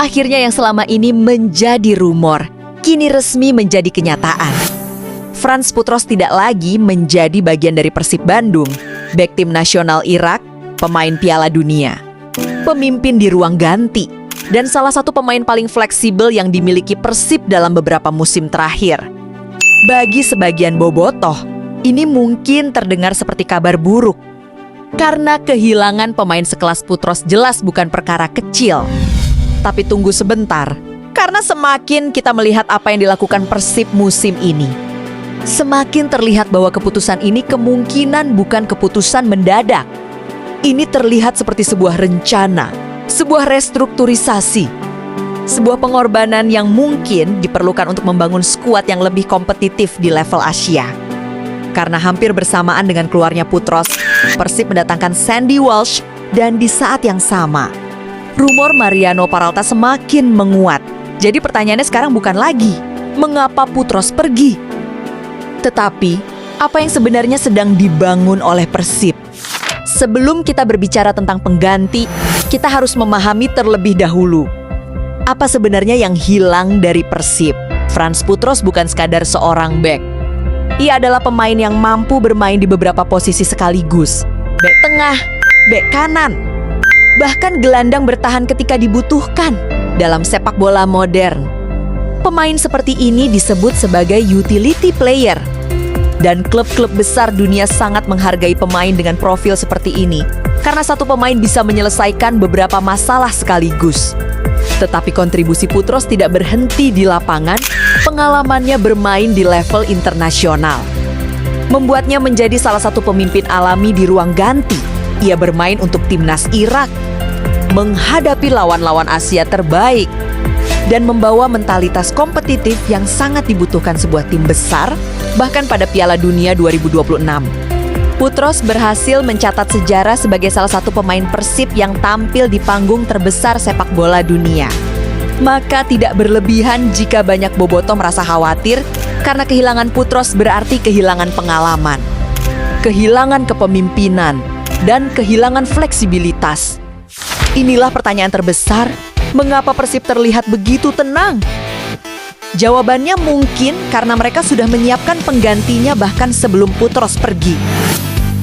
Akhirnya yang selama ini menjadi rumor, kini resmi menjadi kenyataan. Franz Putros tidak lagi menjadi bagian dari Persib Bandung, bek tim nasional Irak, pemain Piala Dunia, pemimpin di ruang ganti, dan salah satu pemain paling fleksibel yang dimiliki Persib dalam beberapa musim terakhir. Bagi sebagian bobotoh, ini mungkin terdengar seperti kabar buruk. Karena kehilangan pemain sekelas Putros jelas bukan perkara kecil. Tapi tunggu sebentar, karena semakin kita melihat apa yang dilakukan Persib musim ini, semakin terlihat bahwa keputusan ini kemungkinan bukan keputusan mendadak. Ini terlihat seperti sebuah rencana, sebuah restrukturisasi, sebuah pengorbanan yang mungkin diperlukan untuk membangun skuad yang lebih kompetitif di level Asia. Karena hampir bersamaan dengan keluarnya Putros, Persib mendatangkan Sandy Walsh, dan di saat yang sama, rumor Mariano Peralta semakin menguat. Jadi pertanyaannya sekarang bukan lagi, mengapa Putros pergi? Tetapi, apa yang sebenarnya sedang dibangun oleh Persib? Sebelum kita berbicara tentang pengganti, kita harus memahami terlebih dahulu apa sebenarnya yang hilang dari Persib. Franz Putros bukan sekadar seorang bek. Ia adalah pemain yang mampu bermain di beberapa posisi sekaligus. Bek tengah, bek kanan, bahkan gelandang bertahan ketika dibutuhkan dalam sepak bola modern. Pemain seperti ini disebut sebagai utility player. Dan klub-klub besar dunia sangat menghargai pemain dengan profil seperti ini, karena satu pemain bisa menyelesaikan beberapa masalah sekaligus. Tetapi kontribusi Putros tidak berhenti di lapangan, pengalamannya bermain di level internasional membuatnya menjadi salah satu pemimpin alami di ruang ganti. Ia bermain untuk timnas Irak, menghadapi lawan-lawan Asia terbaik, dan membawa mentalitas kompetitif yang sangat dibutuhkan sebuah tim besar, bahkan pada Piala Dunia 2026. Putros berhasil mencatat sejarah sebagai salah satu pemain Persib yang tampil di panggung terbesar sepak bola dunia. Maka tidak berlebihan jika banyak bobotoh merasa khawatir karena kehilangan Putros berarti kehilangan pengalaman, kehilangan kepemimpinan, dan kehilangan fleksibilitas. Inilah pertanyaan terbesar, mengapa Persib terlihat begitu tenang? Jawabannya mungkin karena mereka sudah menyiapkan penggantinya bahkan sebelum Putros pergi.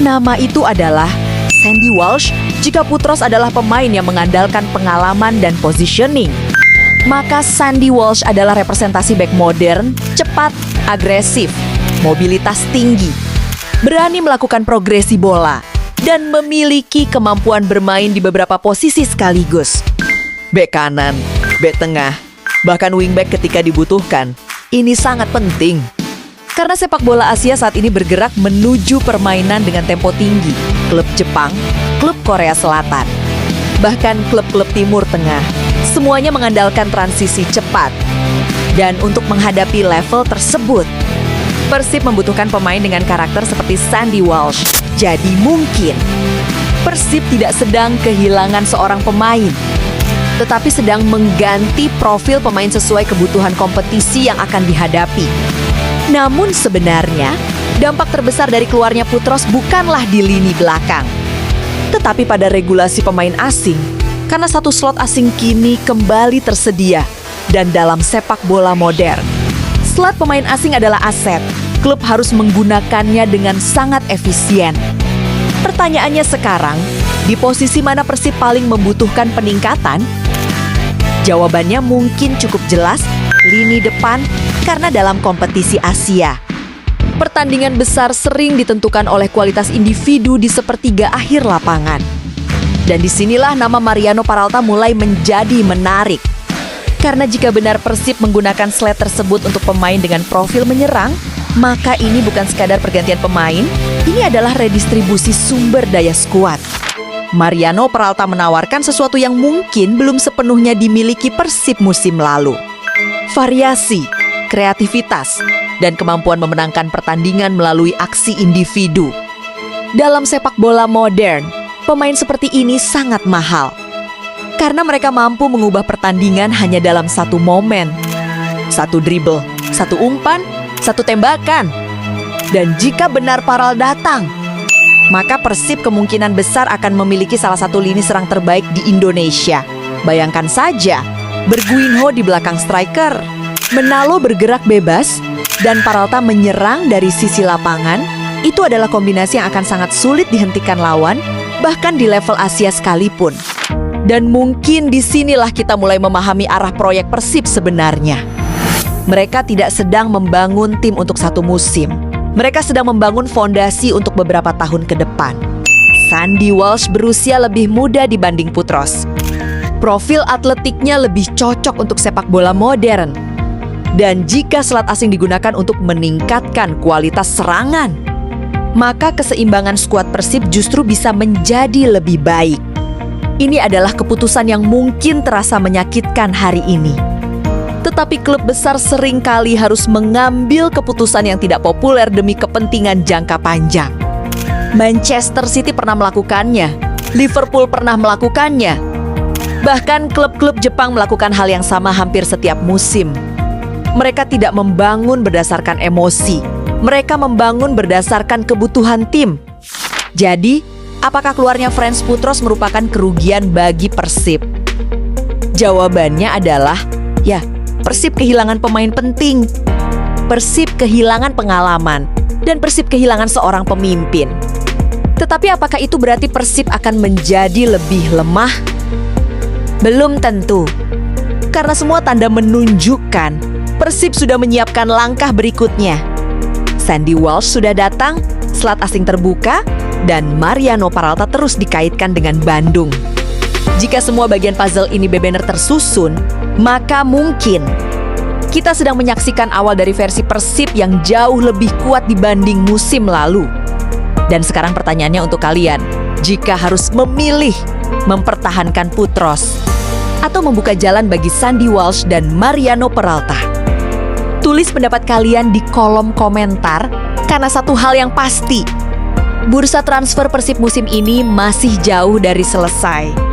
Nama itu adalah Sandy Walsh. Jika Putros adalah pemain yang mengandalkan pengalaman dan positioning, maka Sandy Walsh adalah representasi bek modern, cepat, agresif, mobilitas tinggi, berani melakukan progresi bola, dan memiliki kemampuan bermain di beberapa posisi sekaligus. Bek kanan, bek tengah, bahkan wingback ketika dibutuhkan. Ini sangat penting. Karena sepak bola Asia saat ini bergerak menuju permainan dengan tempo tinggi. Klub Jepang, klub Korea Selatan, bahkan klub-klub Timur Tengah, semuanya mengandalkan transisi cepat. Dan untuk menghadapi level tersebut, Persib membutuhkan pemain dengan karakter seperti Sandy Walsh. Jadi mungkin Persib tidak sedang kehilangan seorang pemain, tetapi sedang mengganti profil pemain sesuai kebutuhan kompetisi yang akan dihadapi. Namun sebenarnya, dampak terbesar dari keluarnya Putros bukanlah di lini belakang, tetapi pada regulasi pemain asing, karena satu slot asing kini kembali tersedia. Dan dalam sepak bola modern, slot pemain asing adalah aset. Klub harus menggunakannya dengan sangat efisien. Pertanyaannya sekarang, di posisi mana Persib paling membutuhkan peningkatan? Jawabannya mungkin cukup jelas, lini depan, karena dalam kompetisi Asia, pertandingan besar sering ditentukan oleh kualitas individu di sepertiga akhir lapangan. Dan disinilah nama Mariano Peralta mulai menjadi menarik. Karena jika benar Persib menggunakan slot tersebut untuk pemain dengan profil menyerang, maka ini bukan sekadar pergantian pemain, ini adalah redistribusi sumber daya skuad. Mariano Peralta menawarkan sesuatu yang mungkin belum sepenuhnya dimiliki Persib musim lalu. Variasi, kreativitas, dan kemampuan memenangkan pertandingan melalui aksi individu. Dalam sepak bola modern, pemain seperti ini sangat mahal. Karena mereka mampu mengubah pertandingan hanya dalam satu momen. Satu dribble, satu umpan, satu tembakan. Dan jika benar Paral datang, maka Persib kemungkinan besar akan memiliki salah satu lini serang terbaik di Indonesia. Bayangkan saja, Berguinho di belakang striker, Menalo bergerak bebas, dan Peralta menyerang dari sisi lapangan. Itu adalah kombinasi yang akan sangat sulit dihentikan lawan, bahkan di level Asia sekalipun. Dan mungkin disinilah kita mulai memahami arah proyek Persib sebenarnya. Mereka tidak sedang membangun tim untuk satu musim. Mereka sedang membangun fondasi untuk beberapa tahun ke depan. Sandy Walsh berusia lebih muda dibanding Putros. Profil atletiknya lebih cocok untuk sepak bola modern. Dan jika selat asing digunakan untuk meningkatkan kualitas serangan, maka keseimbangan skuad Persib justru bisa menjadi lebih baik. Ini adalah keputusan yang mungkin terasa menyakitkan hari ini. Tetapi klub besar seringkali harus mengambil keputusan yang tidak populer demi kepentingan jangka panjang. Manchester City pernah melakukannya, Liverpool pernah melakukannya. Bahkan klub-klub Jepang melakukan hal yang sama hampir setiap musim. Mereka tidak membangun berdasarkan emosi, mereka membangun berdasarkan kebutuhan tim. Jadi, apakah keluarnya Frans Putros merupakan kerugian bagi Persib? Jawabannya adalah, ya, Persib kehilangan pemain penting. Persib kehilangan pengalaman. Dan Persib kehilangan seorang pemimpin. Tetapi apakah itu berarti Persib akan menjadi lebih lemah? Belum tentu. Karena semua tanda menunjukkan Persib sudah menyiapkan langkah berikutnya. Sandy Walsh sudah datang, selat asing terbuka, dan Mariano Peralta terus dikaitkan dengan Bandung. Jika semua bagian puzzle ini bebenar tersusun, maka mungkin kita sedang menyaksikan awal dari versi Persib yang jauh lebih kuat dibanding musim lalu. Dan sekarang pertanyaannya untuk kalian, jika harus memilih mempertahankan Putros atau membuka jalan bagi Sandy Walsh dan Mariano Peralta, tulis pendapat kalian di kolom komentar, karena satu hal yang pasti, bursa transfer Persib musim ini masih jauh dari selesai.